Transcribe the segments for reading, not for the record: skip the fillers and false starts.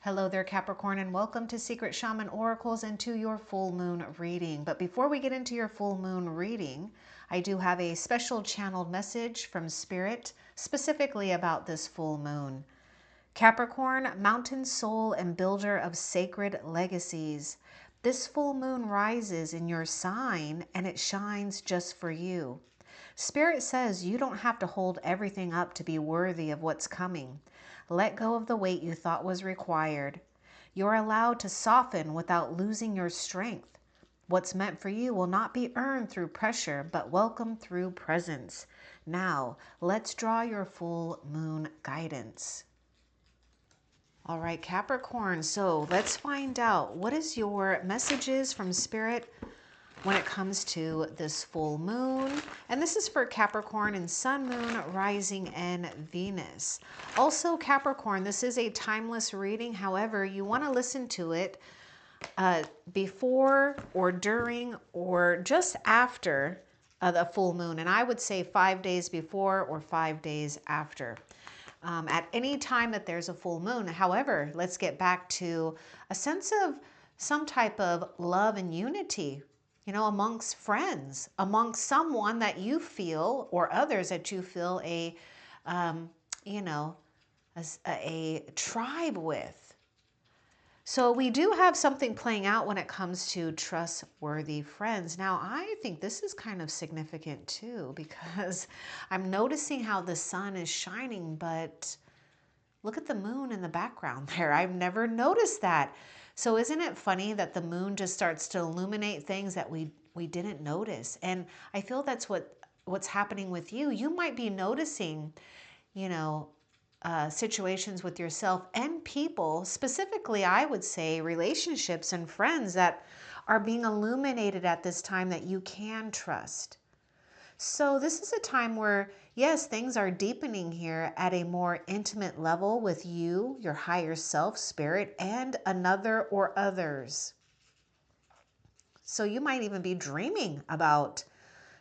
Hello there, Capricorn, and welcome to Secret Shaman Oracles and to your full moon reading. But before we get into your full moon reading, I do have a special channeled message from Spirit specifically about this full moon. Capricorn, mountain soul and builder of sacred legacies. This full moon rises in your sign and it shines just for you. Spirit says you don't have to hold everything up to be worthy of what's coming. Let go of the weight you thought was required. You're allowed to soften without losing your strength. What's meant for you will not be earned through pressure, but welcomed through presence. Now, let's draw your full moon guidance. All right, Capricorn, so let's find out what is your messages from Spirit when it comes to this full moon. And this is for Capricorn and Sun, Moon, Rising, and Venus. Also, Capricorn, this is a timeless reading. However, you want to listen to it before or during or just after the full moon. And I would say 5 days before or 5 days after. At any time that there's a full moon. However, let's get back to a sense of some type of love and unity, you know, amongst friends, amongst someone that you feel or others that you feel a tribe with. So we do have something playing out when it comes to trustworthy friends. Now, I think this is kind of significant too, because I'm noticing how the sun is shining, but look at the moon in the background there. I've never noticed that. So isn't it funny that the moon just starts to illuminate things that we didn't notice? And I feel that's what's happening with you. You might be noticing, you know, situations with yourself and people, specifically, I would say relationships and friends that are being illuminated at this time that you can trust. So this is a time where, yes, things are deepening here at a more intimate level with you, your higher self, spirit, and another or others. So you might even be dreaming about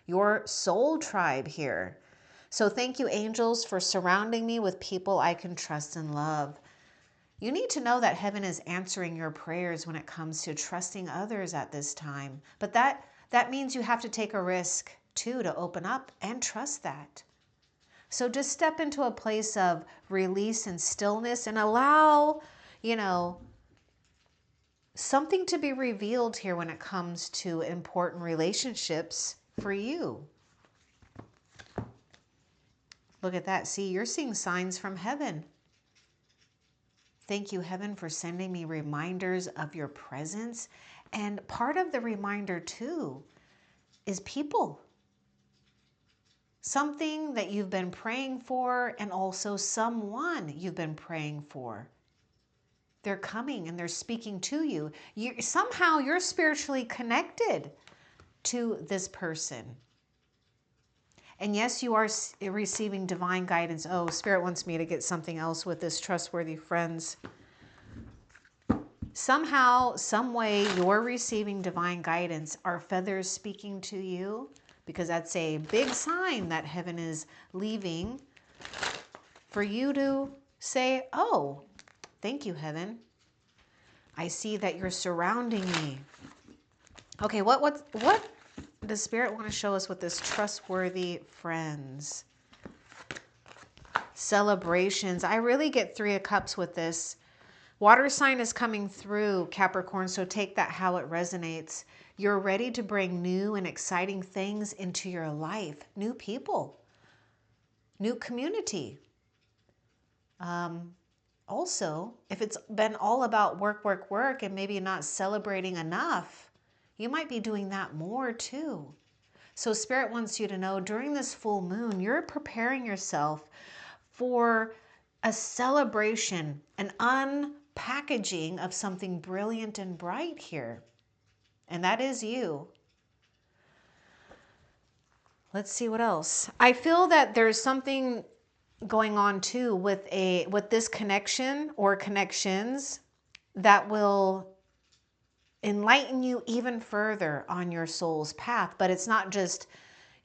your soul tribe here. So thank you, angels, for surrounding me with people I can trust and love. You need to know that heaven is answering your prayers when it comes to trusting others at this time. But that means you have to take a risk too, to open up and trust that. So just step into a place of release and stillness and allow, you know, something to be revealed here when it comes to important relationships for you. Look at that. See, you're seeing signs from heaven. Thank you, heaven, for sending me reminders of your presence. And part of the reminder too is people. Something that you've been praying for, and also someone you've been praying for. They're coming and they're speaking to you. Somehow you're spiritually connected to this person. And yes, you are receiving divine guidance. Oh, Spirit wants me to get something else with this trustworthy friends. Somehow, some way, you're receiving divine guidance. Are feathers speaking to you? Because that's a big sign that heaven is leaving for you to say, oh, thank you, heaven. I see that you're surrounding me. Okay, what does Spirit want to show us with this trustworthy friends? Celebrations. I really get 3 of Cups with this. Water sign is coming through, Capricorn, so take that how it resonates. You're ready to bring new and exciting things into your life. New people. New community. Also, if it's been all about work, work, work, and maybe not celebrating enough, you might be doing that more too. So Spirit wants you to know during this full moon, you're preparing yourself for a celebration, an unpackaging of something brilliant and bright here. And that is you. Let's see what else. I feel that there's something going on too with this connection or connections that will enlighten you even further on your soul's path. But it's not just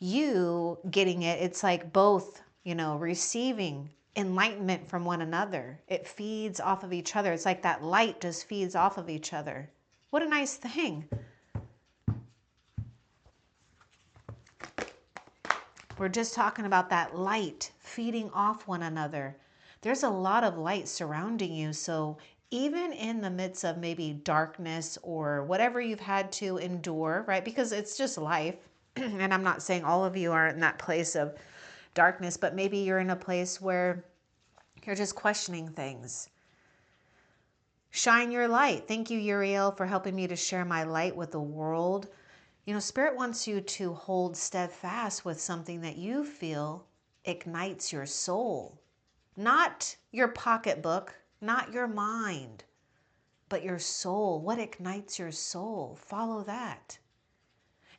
you getting it. It's like both, you know, receiving enlightenment from one another. It feeds off of each other. It's like that light just feeds off of each other. What a nice thing. We're just talking about that light feeding off one another. There's a lot of light surrounding you. So even in the midst of maybe darkness or whatever you've had to endure, right? Because it's just life. And I'm not saying all of you are in that place of darkness, but maybe you're in a place where you're just questioning things. Shine your light. Thank you, Uriel, for helping me to share my light with the world. You know, Spirit wants you to hold steadfast with something that you feel ignites your soul. Not your pocketbook, not your mind, but your soul. What ignites your soul? Follow that.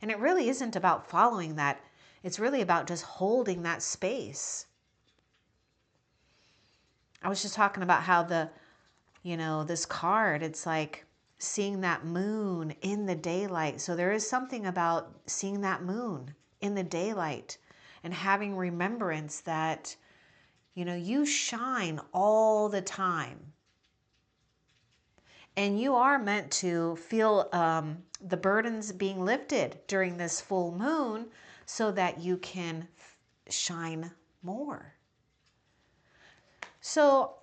And it really isn't about following that. It's really about just holding that space. I was just talking about how this card, it's like seeing that moon in the daylight. So there is something about seeing that moon in the daylight and having remembrance that, you shine all the time. And you are meant to feel the burdens being lifted during this full moon so that you can shine more. So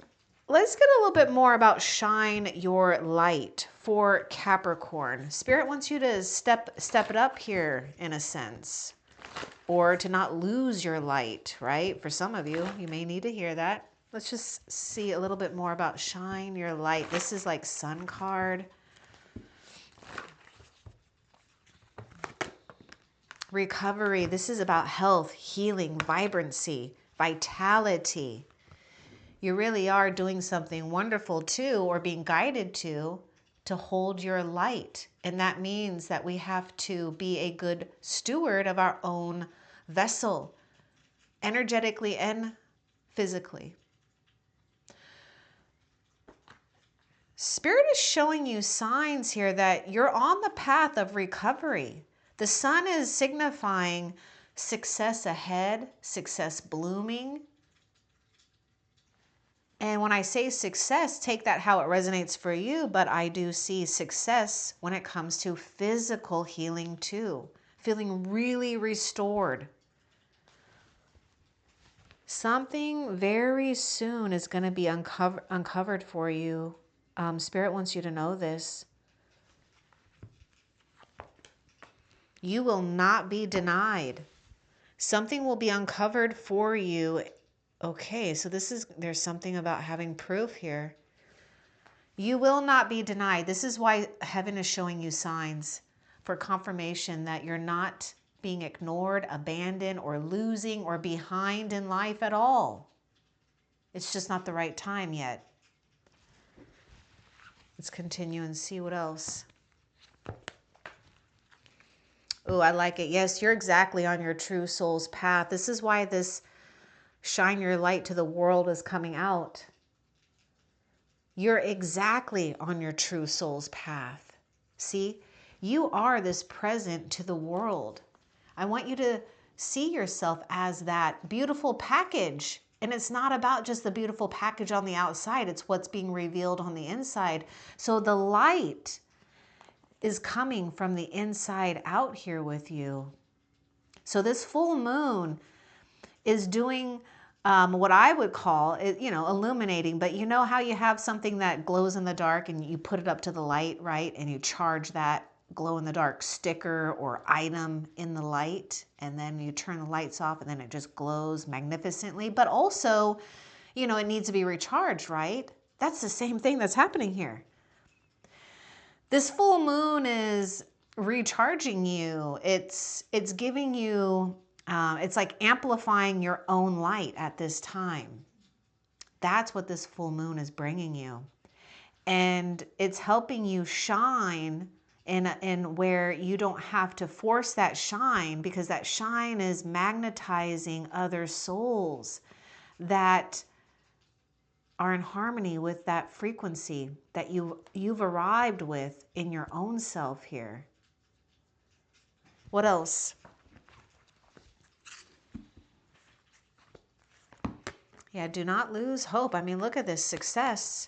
let's get a little bit more about shine your light for Capricorn. Spirit wants you to step it up here in a sense, or to not lose your light, right? For some of you, you may need to hear that. Let's just see a little bit more about shine your light. This is like Sun card. Recovery. This is about health, healing, vibrancy, vitality. You really are doing something wonderful too, or being guided to hold your light. And that means that we have to be a good steward of our own vessel, energetically and physically. Spirit is showing you signs here that you're on the path of recovery. The sun is signifying success ahead, success blooming. And when I say success, take that how it resonates for you, but I do see success when it comes to physical healing too, feeling really restored. Something very soon is going to be uncovered for you. Spirit wants you to know this. You will not be denied. Something will be uncovered for you. Okay, so there's something about having proof here. You will not be denied. This is why heaven is showing you signs for confirmation that you're not being ignored, abandoned, or losing, or behind in life at all. It's just not the right time yet. Let's continue and see what else. Oh, I like it. Yes, you're exactly on your true soul's path. This is why this shine your light to the world is coming out. You're exactly on your true soul's path. See, you are this present to the world. I want you to see yourself as that beautiful package. And it's not about just the beautiful package on the outside. It's what's being revealed on the inside. So the light is coming from the inside out here with you. So this full moon is doing what I would call, illuminating. But you know how you have something that glows in the dark and you put it up to the light, right? And you charge that glow in the dark sticker or item in the light, and then you turn the lights off and then it just glows magnificently. But also, it needs to be recharged, right? That's the same thing that's happening here. This full moon is recharging you. It's giving you, it's like amplifying your own light at this time. That's what this full moon is bringing you. And it's helping you shine in where you don't have to force that shine, because that shine is magnetizing other souls that are in harmony with that frequency that you've arrived with in your own self here. What else? Yeah, do not lose hope. I mean, look at this success.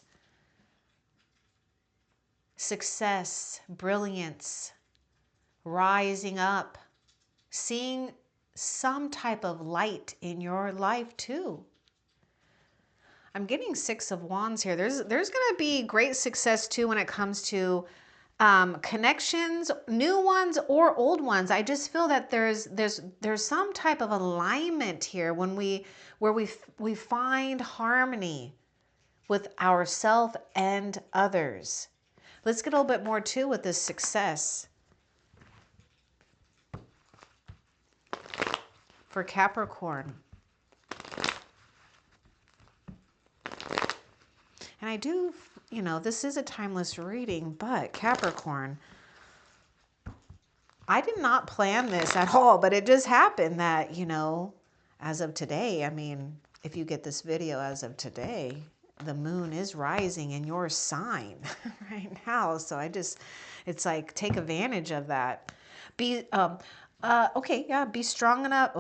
Success, brilliance, rising up, seeing some type of light in your life too. I'm getting 6 of Wands here. There's going to be great success too when it comes to connections, new ones or old ones. I just feel that there's some type of alignment here where we find harmony with ourselves and others. Let's get a little bit more too with this success. For Capricorn. And I do, you know, this is a timeless reading, but Capricorn, I did not plan this at all, but it just happened that, you know, as of today, I mean, if you get this video as of today, the moon is rising in your sign right now. So it's like, take advantage of that. Okay, yeah, be strong enough.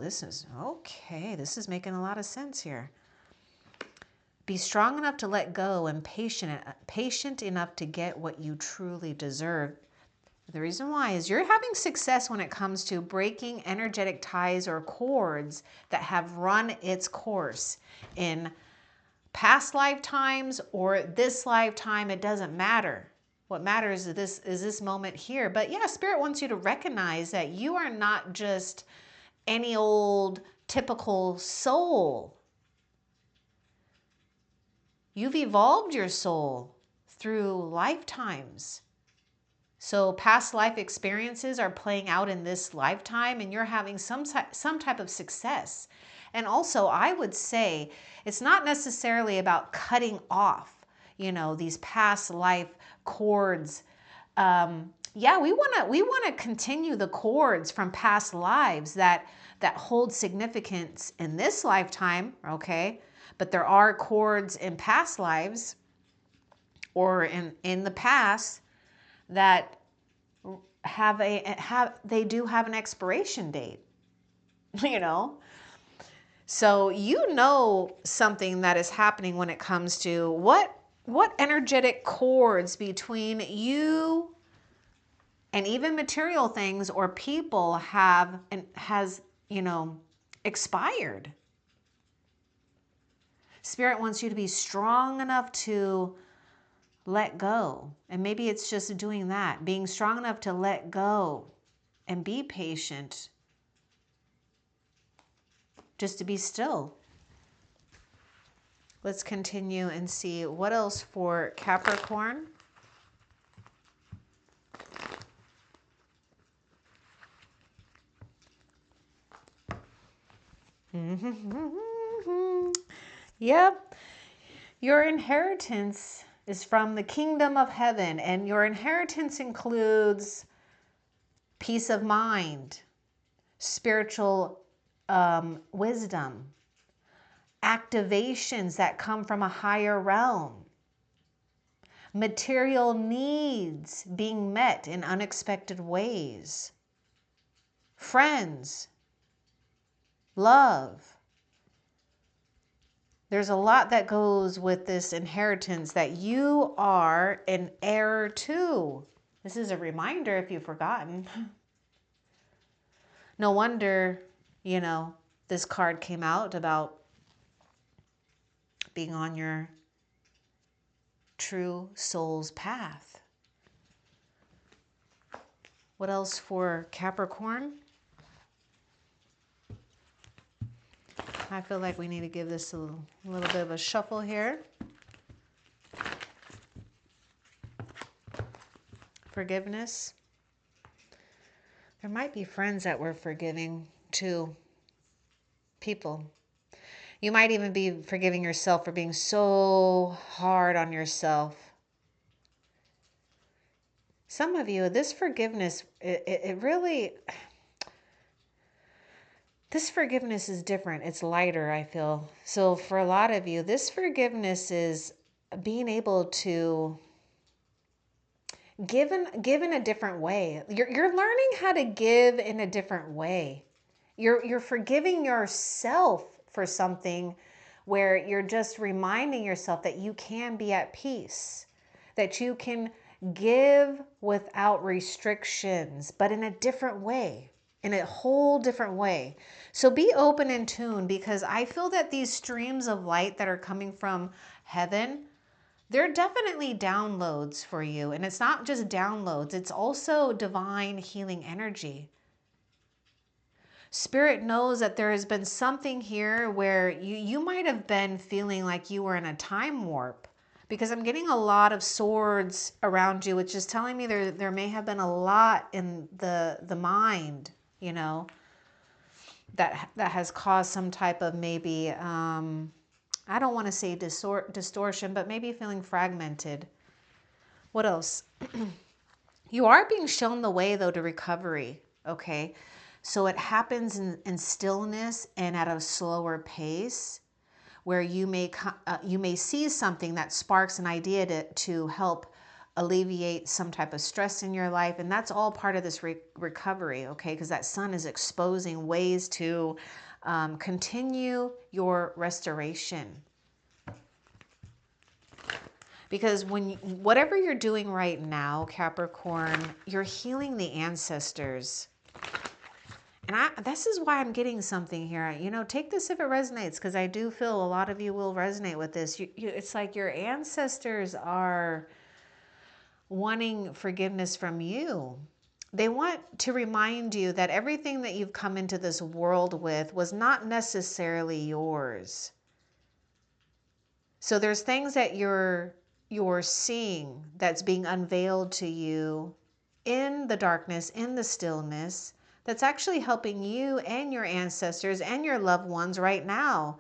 This is, okay, this is making a lot of sense here. Be strong enough to let go and patient enough to get what you truly deserve. The reason why is you're having success when it comes to breaking energetic ties or cords that have run its course in past lifetimes or this lifetime. It doesn't matter. What matters is this moment here. But yeah, Spirit wants you to recognize that you are not just any old typical soul. You've evolved your soul through lifetimes. So past life experiences are playing out in this lifetime and you're having some type of success. And also, I would say it's not necessarily about cutting off, you know, these past life cords. Yeah, we want to continue the cords from past lives that hold significance in this lifetime, okay? But there are cords in past lives or in the past that they do have an expiration date, you know? So you know something that is happening when it comes to what energetic cords between you and even material things or people has, you know, expired. Spirit wants you to be strong enough to let go. And maybe it's just doing that, being strong enough to let go and be patient, just to be still. Let's continue and see what else for Capricorn. Yep. Your inheritance is from the kingdom of heaven, and your inheritance includes peace of mind, spiritual wisdom, activations that come from a higher realm, material needs being met in unexpected ways, friends, love. There's a lot that goes with this inheritance that you are an heir to. This is a reminder if you've forgotten. No wonder, you know, this card came out about being on your true soul's path. What else for Capricorn? I feel like we need to give this a little bit of a shuffle here. Forgiveness. There might be friends that we're forgiving too. People. You might even be forgiving yourself for being so hard on yourself. Some of you, this forgiveness, it really... This forgiveness is different. It's lighter, I feel. So for a lot of you, this forgiveness is being able to give in a different way. You're learning how to give in a different way. You're forgiving yourself for something where you're just reminding yourself that you can be at peace, that you can give without restrictions, but in a different way, in a whole different way. So be open and tuned, because I feel that these streams of light that are coming from heaven, they're definitely downloads for you. And it's not just downloads, it's also divine healing energy. Spirit knows that there has been something here where you might have been feeling like you were in a time warp, because I'm getting a lot of swords around you, which is telling me there may have been a lot in the mind, you know, that has caused some type of maybe, I don't want to say distortion, but maybe feeling fragmented. What else? You are being shown the way, though, to recovery, okay? So it happens in stillness and at a slower pace, where you may see something that sparks an idea to help alleviate some type of stress in your life. And that's all part of this recovery, okay? Because that sun is exposing ways to continue your restoration. Because whatever you're doing right now, Capricorn, you're healing the ancestors. And this is why I'm getting something here. You know, take this if it resonates, because I do feel a lot of you will resonate with this. It's like your ancestors are wanting forgiveness from you. They want to remind you that everything that you've come into this world with was not necessarily yours. So there's things that you're seeing that's being unveiled to you in the darkness, in the stillness, that's actually helping you and your ancestors and your loved ones right now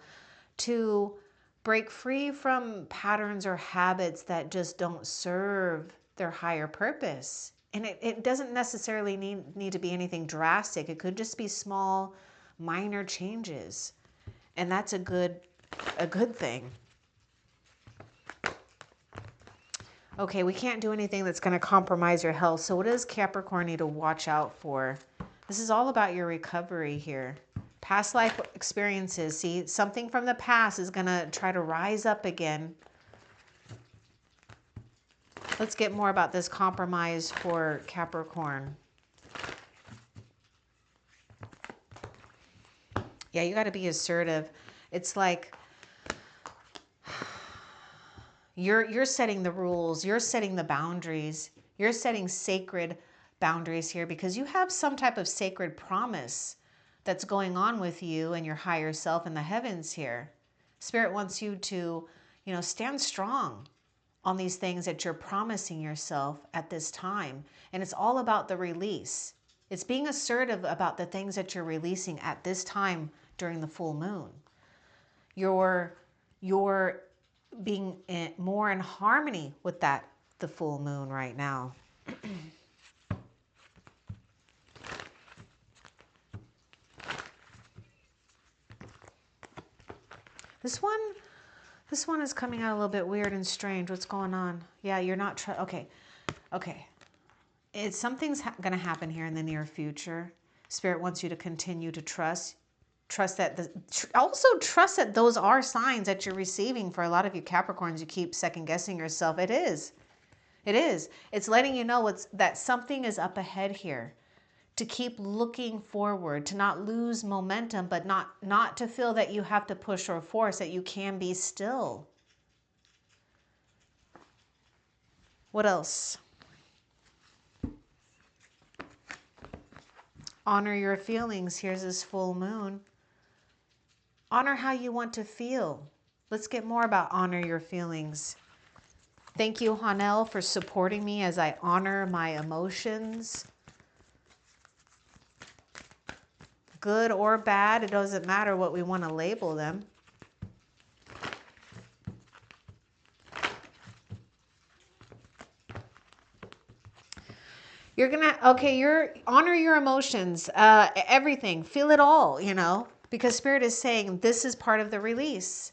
to break free from patterns or habits that just don't serve their higher purpose. And it doesn't necessarily need to be anything drastic. It could just be small, minor changes. And that's a good thing. Okay, we can't do anything that's going to compromise your health. So what does Capricorn need to watch out for? This is all about your recovery here. Past life experiences. See, something from the past is going to try to rise up again. Let's get more about this compromise for Capricorn. Yeah, you got to be assertive. It's like you're setting the rules. You're setting the boundaries. You're setting sacred boundaries here, because you have some type of sacred promise that's going on with you and your higher self in the heavens here. Spirit wants you to, stand strong on these things that you're promising yourself at this time. And it's all about the release. It's being assertive about the things that you're releasing at this time during the full moon. You're being more in harmony with the full moon right now. This one is coming out a little bit weird and strange. What's going on? Yeah, you're not okay. Something's going to happen here in the near future. Spirit wants you to continue to trust that also trust that those are signs that you're receiving. For a lot of you Capricorns, you keep second guessing yourself. It is. It's letting you know that something is up ahead here. To keep looking forward, to not lose momentum, but not to feel that you have to push or force, that you can be still. What else? Honor your feelings. Here's this full moon. Honor how you want to feel. Let's get more about honor your feelings. Thank you, Hanel, for supporting me as I honor my emotions. Good or bad, it doesn't matter what we want to label them. Honor your emotions, everything, feel it all, because Spirit is saying this is part of the release.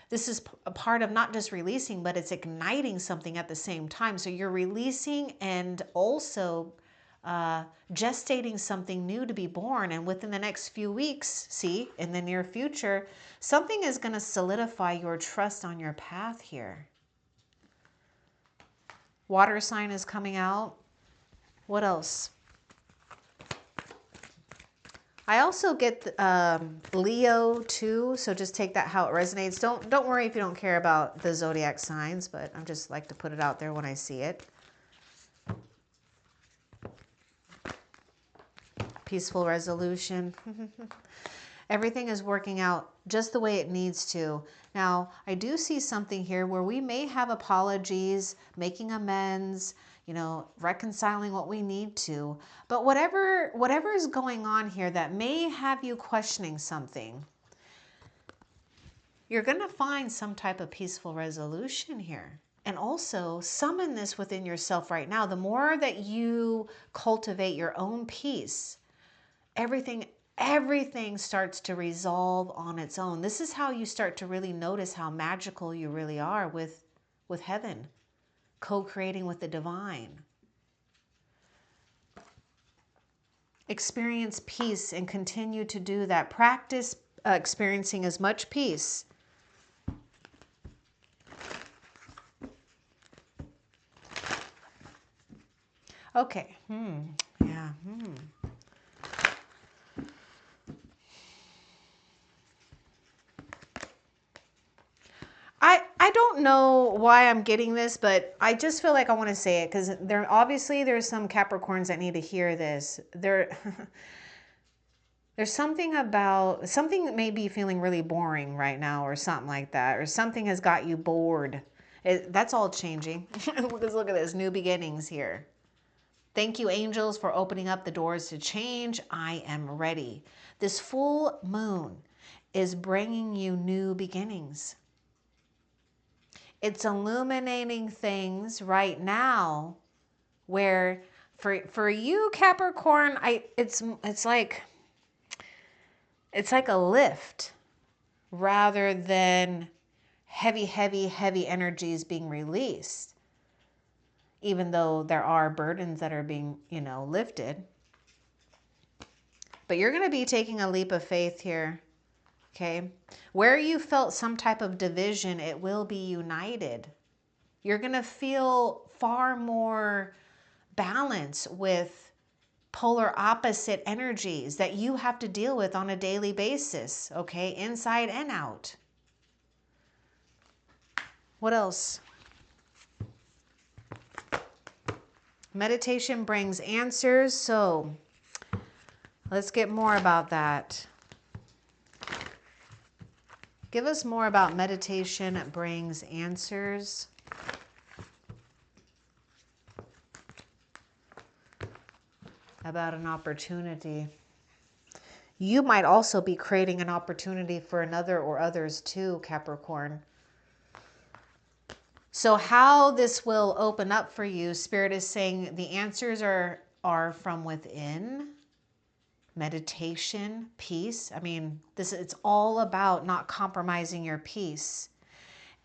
This is a part of not just releasing, but it's igniting something at the same time. So you're releasing and also gestating something new to be born. And within the next few weeks, see, in the near future, something is going to solidify your trust on your path here. Water sign is coming out. What else? I also get Leo too, so just take that how it resonates. Don't worry if you don't care about the zodiac signs, but I just like to put it out there when I see it. Peaceful resolution. Everything is working out just the way it needs to. Now, I do see something here where we may have apologies, making amends, you know, reconciling what we need to. But whatever is going on here that may have you questioning something, you're going to find some type of peaceful resolution here. And also summon this within yourself right now. The more that you cultivate your own peace, everything starts to resolve on its own. This is how you start to really notice how magical you really are with heaven, co-creating with the divine. Experience peace and continue to do that. Practice experiencing as much peace. Okay. Yeah. I don't know why I'm getting this, but I just feel like I want to say it because there's some Capricorns that need to hear this. There's something about, something that may be feeling really boring right now or something like that, or something has got you bored. That's all changing. Because look at this, new beginnings here. Thank you, angels, for opening up the doors to change. I am ready. This full moon is bringing you new beginnings. It's illuminating things right now where for you, Capricorn, it's like a lift rather than heavy energies being released. Even though there are burdens that are being, lifted. But you're going to be taking a leap of faith here. Okay, where you felt some type of division, it will be united. You're going to feel far more balance with polar opposite energies that you have to deal with on a daily basis, okay, inside and out. What else? Meditation brings answers, so let's get more about that. Give us more about meditation brings answers. About an opportunity. You might also be creating an opportunity for another or others too, Capricorn. So how this will open up for you, Spirit is saying the answers are from within. Meditation, peace. I mean, it's all about not compromising your peace.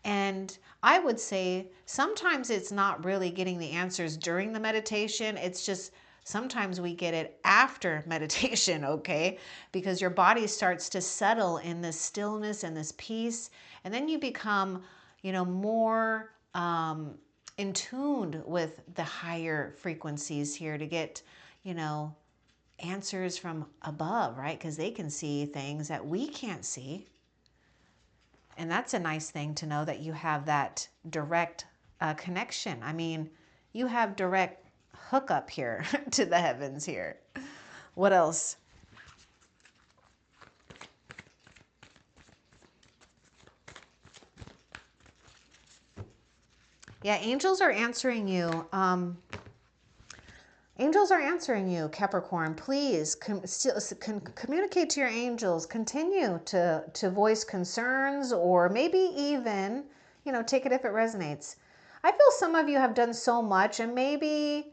And I would say sometimes it's not really getting the answers during the meditation. It's just sometimes we get it after meditation, okay? Because your body starts to settle in this stillness and this peace. And then you become, more in tune with the higher frequencies here to get, answers from above, right? Because they can see things that we can't see. And that's a nice thing to know that you have that direct connection. I mean, you have direct hookup here to the heavens here. What else? Yeah, angels are answering you. Angels are answering you, Capricorn. Please communicate to your angels. Continue to voice concerns, or maybe even, take it if it resonates. I feel some of you have done so much, and maybe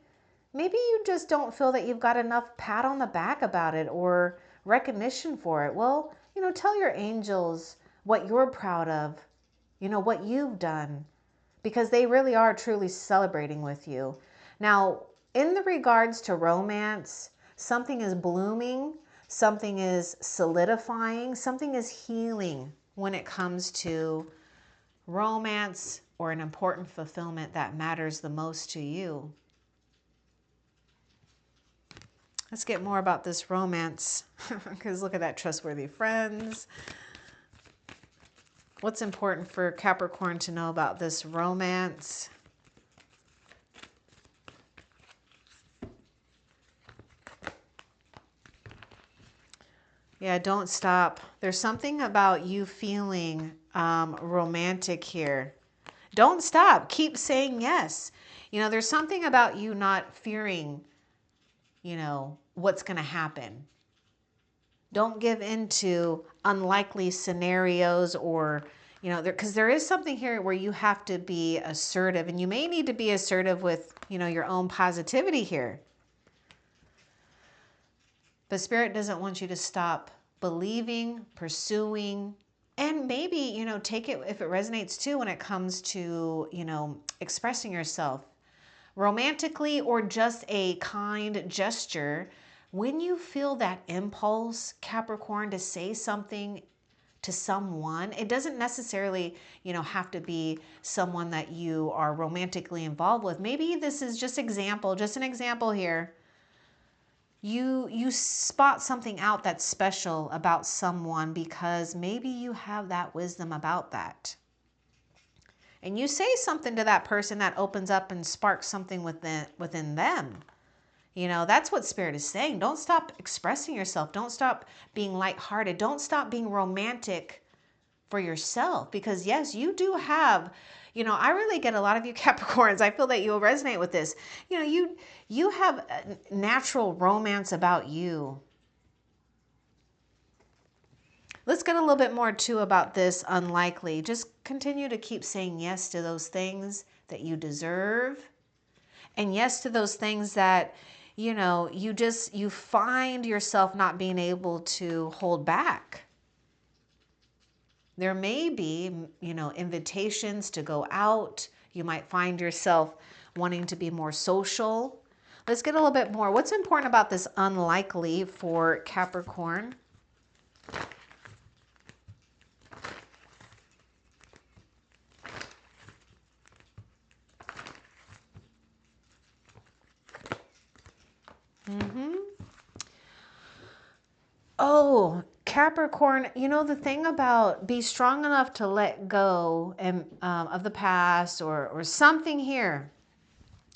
you just don't feel that you've got enough pat on the back about it or recognition for it. Well, tell your angels what you're proud of, what you've done, because they really are truly celebrating with you. Now, In the regards to romance, something is blooming, something is solidifying, something is healing when it comes to romance or an important fulfillment that matters the most to you. Let's get more about this romance, because look at that, trustworthy friends. What's important for Capricorn to know about this romance? Yeah, don't stop. There's something about you feeling romantic here. Don't stop. Keep saying yes. You know, there's something about you not fearing, you know, what's going to happen. Don't give in to unlikely scenarios or, you know, because there is something here where you have to be assertive, and you may need to be assertive with, you know, your own positivity here. But Spirit doesn't want you to stop believing, pursuing, and maybe, you know, take it if it resonates too when it comes to, you know, expressing yourself romantically or just a kind gesture. When you feel that impulse, Capricorn, to say something to someone, it doesn't necessarily, you know, have to be someone that you are romantically involved with. Maybe this is just an example here. You spot something out that's special about someone because maybe you have that wisdom about that. And you say something to that person that opens up and sparks something within them. You know, that's what Spirit is saying. Don't stop expressing yourself. Don't stop being lighthearted. Don't stop being romantic for yourself, because yes, you do have, you know, I really get a lot of you Capricorns. I feel that you'll resonate with this. You know, you have a natural romance about you. Let's get a little bit more too about this unlikely. Just continue to keep saying yes to those things that you deserve, and yes to those things that, you know, you find yourself not being able to hold back. There may be, you know, invitations to go out. You might find yourself wanting to be more social. Let's get a little bit more. What's important about this unlikely for Capricorn? Oh, Capricorn, you know, the thing about be strong enough to let go and of the past or something here.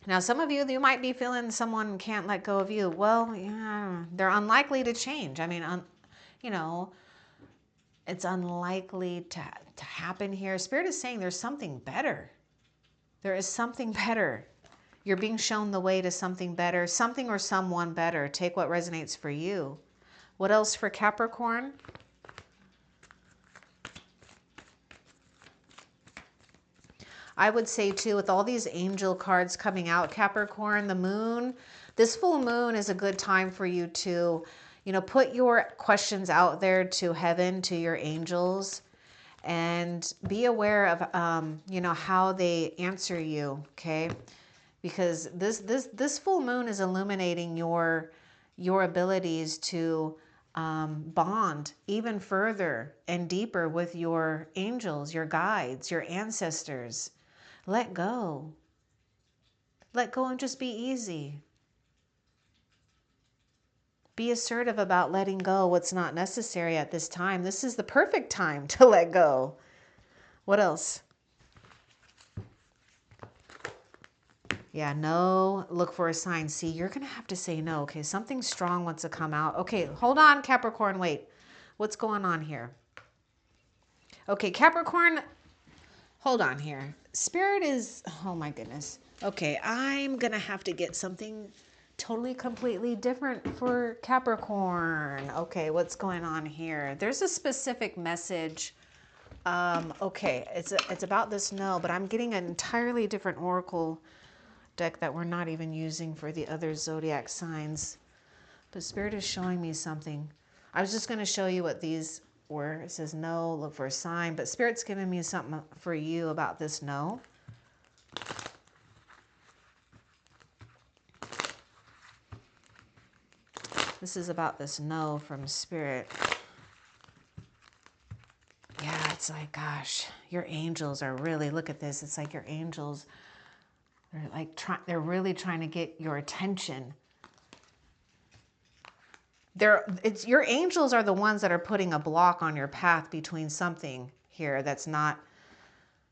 Now, some of you might be feeling someone can't let go of you. Well, yeah, they're unlikely to change. I mean, you know, it's unlikely to happen here. Spirit is saying there's something better. There is something better. You're being shown the way to something better, something or someone better. Take what resonates for you. What else for Capricorn? I would say too, with all these angel cards coming out, Capricorn, the moon, this full moon is a good time for you to, you know, put your questions out there to heaven, to your angels, and be aware of, you know, how they answer you. Okay. Because this full moon is illuminating your abilities to bond even further and deeper with your angels, your guides, your ancestors. Let go. Let go and just be easy. Be assertive about letting go what's not necessary at this time. This is the perfect time to let go. What else? Yeah, no, look for a sign. See, you're going to have to say no. Okay, something strong wants to come out. Okay, hold on, Capricorn. Wait, what's going on here? Okay, Capricorn, hold on here. Spirit is, oh my goodness. Okay, I'm going to have to get something totally, completely different for Capricorn. Okay, what's going on here? There's a specific message. Okay, it's about this no, but I'm getting an entirely different oracle deck that we're not even using for the other zodiac signs. But Spirit is showing me something. I was just going to show you what these were. It says no, look for a sign. But Spirit's giving me something for you about this no. This is about this no from Spirit. Yeah, it's like, gosh, your angels are really, look at this. It's like your angels, they're like, they're really trying to get your attention. Your angels are the ones that are putting a block on your path between something here that's not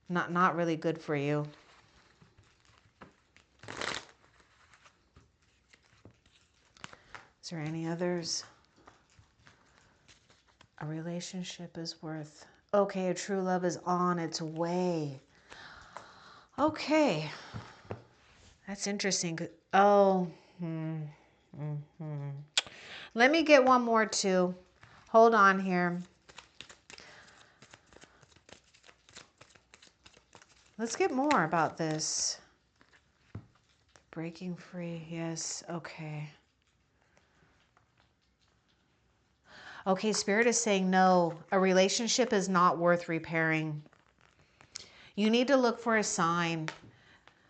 really good for you. Is there any others? A relationship is worth. Okay, a true love is on its way. Okay. That's interesting. Oh. Let me get one more too. Hold on here. Let's get more about this. Breaking free. Yes. Okay. Okay, Spirit is saying no. A relationship is not worth repairing. You need to look for a sign.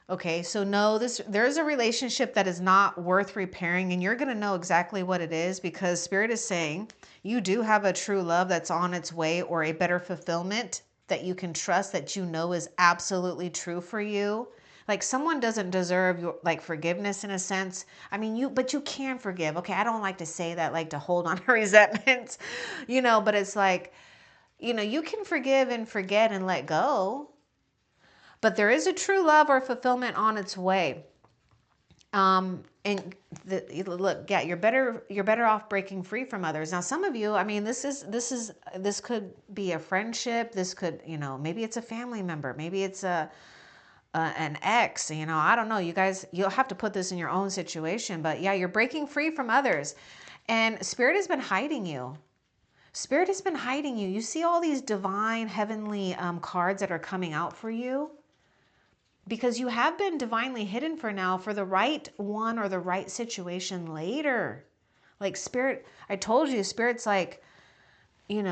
Okay, so no, there's a relationship that is not worth repairing, and you're going to know exactly what it is, because Spirit is saying you do have a true love that's on its way, or a better fulfillment that you can trust, that you know is absolutely true for you. Like, someone doesn't deserve your forgiveness in a sense. I mean, but you can forgive. Okay, I don't like to say that, like, to hold on to resentments, but it's like, you can forgive and forget and let go. But there is a true love or fulfillment on its way. And look, yeah, you're better off breaking free from others. Now, some of you, I mean, this could be a friendship. This could, maybe it's a family member. Maybe it's an ex. I don't know. You guys, you'll have to put this in your own situation. But yeah, you're breaking free from others, and Spirit has been hiding you. Spirit has been hiding you. You see all these divine, heavenly cards that are coming out for you, because you have been divinely hidden for now, for the right one or the right situation later. Like, Spirit, I told you, Spirit's like, you've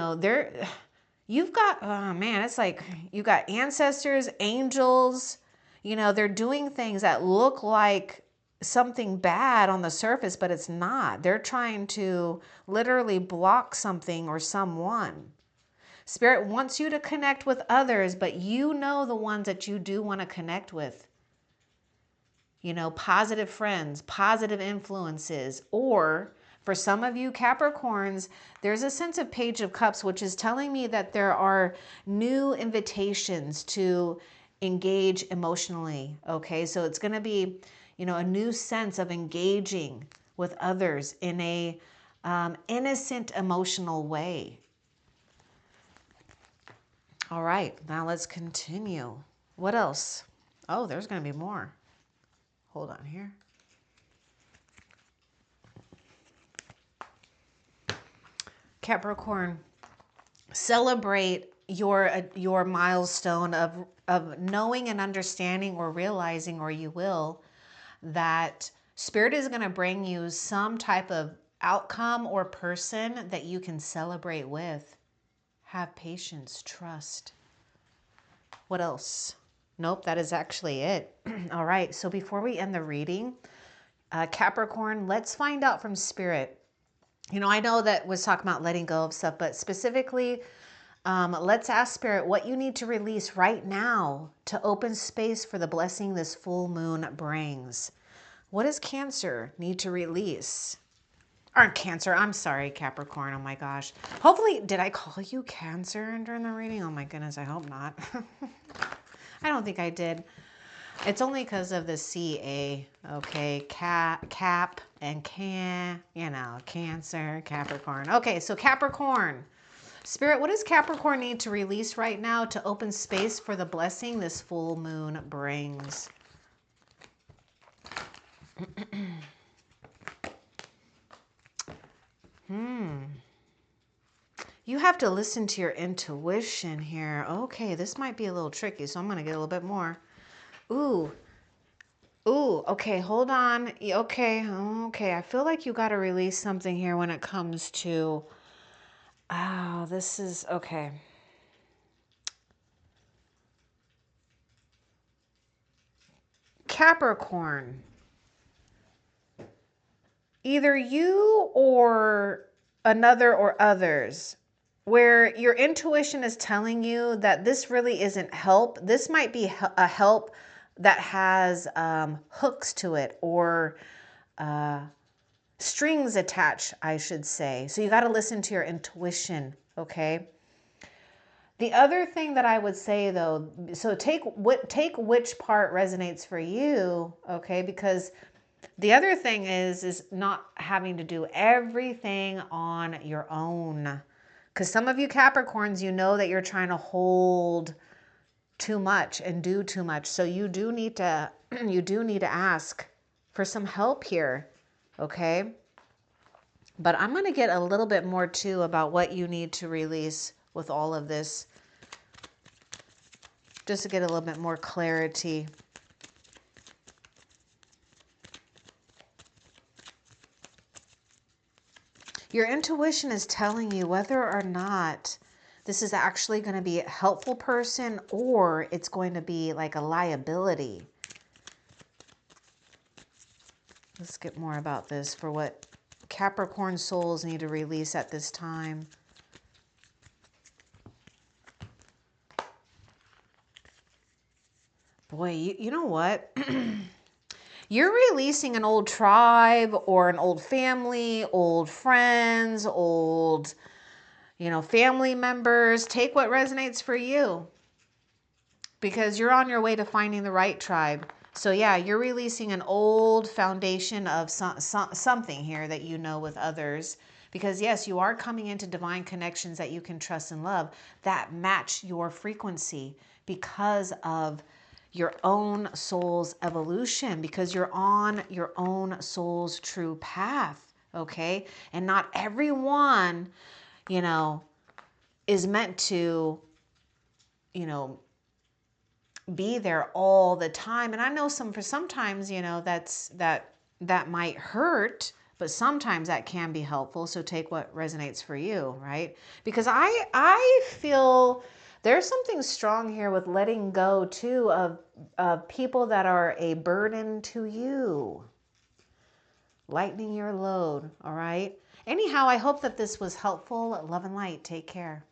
got, oh man, it's like you got ancestors, angels, they're doing things that look like something bad on the surface, but it's not. They're trying to literally block something or someone. Spirit wants you to connect with others, but you know the ones that you do want to connect with. Positive friends, positive influences. Or for some of you Capricorns, there's a sense of Page of Cups, which is telling me that there are new invitations to engage emotionally. Okay, so it's going to be, a new sense of engaging with others in a innocent, emotional way. All right, now let's continue. What else? Oh, there's going to be more. Hold on here. Capricorn, celebrate your milestone of knowing and understanding, or realizing, or you will, that Spirit is going to bring you some type of outcome or person that you can celebrate with. Have patience, trust. What else? Nope, that is actually it. All right, so before we end the reading, Capricorn, let's find out from Spirit. I know that was talking about letting go of stuff, but specifically, let's ask Spirit what you need to release right now to open space for the blessing this full moon brings. What does Cancer need to release? Or Cancer, I'm sorry, Capricorn, oh my gosh. Hopefully, did I call you Cancer during the reading? Oh my goodness, I hope not. I don't think I did. It's only because of the CA, okay? Cap and Cancer, Capricorn. Okay, so Capricorn. Spirit, what does Capricorn need to release right now to open space for the blessing this full moon brings? You have to listen to your intuition here. Okay, this might be a little tricky, so I'm going to get a little bit more. Ooh, okay, hold on. Okay, I feel like you got to release something here when it comes to, this is, okay. Capricorn. either you or another or others, where your intuition is telling you that this really isn't help. This might be a help that has hooks to it, or strings attached, I should say. So you got to listen to your intuition, okay? The other thing that I would say though, so take which part resonates for you, okay? Because the other thing is not having to do everything on your own. Because some of you Capricorns, you know that you're trying to hold too much and do too much. So you do need to you do need to ask for some help here, okay? But I'm going to get a little bit more too about what you need to release with all of this, just to get a little bit more clarity. Your intuition is telling you whether or not this is actually going to be a helpful person or it's going to be like a liability. Let's get more about this for what Capricorn souls need to release at this time. Boy, you know what? You're releasing an old tribe or an old family, old friends, old, family members. Take what resonates for you, because you're on your way to finding the right tribe. So yeah, you're releasing an old foundation of something here that you know with others. Because yes, you are coming into divine connections that you can trust and love that match your frequency because of your own soul's evolution, because you're on your own soul's true path, okay? And not everyone, is meant to, be there all the time. And I know sometimes, that might hurt, but sometimes that can be helpful. So take what resonates for you, right? Because I feel there's something strong here with letting go too of people that are a burden to you. Lightening your load, all right? Anyhow, I hope that this was helpful. Love and light. Take care.